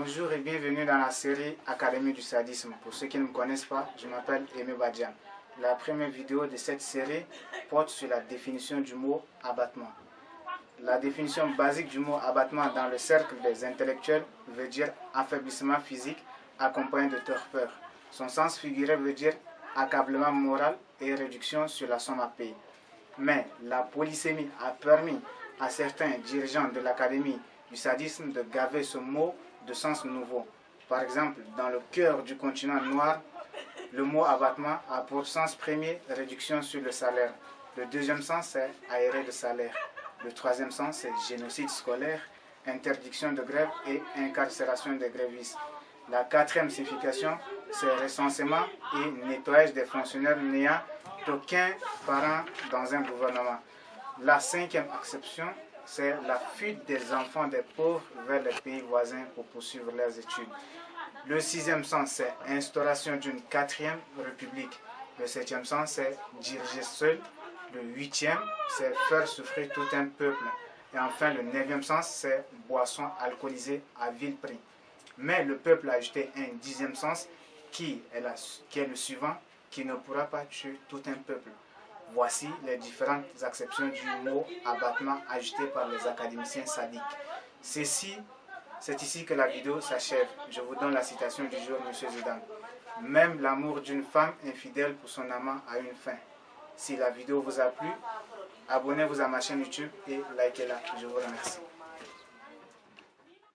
Bonjour et bienvenue dans la série Académie du sadisme. Pour ceux qui ne me connaissent pas, je m'appelle Aimé Badian. La première vidéo de cette série porte sur la définition du mot abattement. La définition basique du mot abattement dans le cercle des intellectuels veut dire affaiblissement physique accompagné de torpeur. Son sens figuré veut dire accablement moral et réduction sur la somme à payer. Mais la polysémie a permis à certains dirigeants de l'Académie du sadisme de gaver ce mot de sens nouveau. Par exemple, dans le cœur du continent noir, le mot abattement a pour sens premier réduction sur le salaire. Le deuxième sens, c'est aéré de salaire. Le troisième sens, c'est génocide scolaire, interdiction de grève et incarcération des grévistes. La quatrième signification, c'est recensement et nettoyage des fonctionnaires n'ayant aucun parent dans un gouvernement. La cinquième acception, c'est la fuite des enfants des pauvres vers les pays voisins pour poursuivre leurs études. Le sixième sens, c'est instauration d'une quatrième république. Le septième sens, c'est diriger seul. Le huitième, c'est faire souffrir tout un peuple. Et enfin, le neuvième sens, c'est boisson alcoolisée à vil prix. Mais le peuple a ajouté un dixième sens qui est le suivant, qui ne pourra pas tuer tout un peuple. Voici les différentes acceptions du mot abattement ajoutées par les académiciens sadiques. C'est ici que la vidéo s'achève. Je vous donne la citation du jour, M. Zidane. Même l'amour d'une femme infidèle pour son amant a une fin. Si la vidéo vous a plu, abonnez-vous à ma chaîne YouTube et likez-la. Je vous remercie.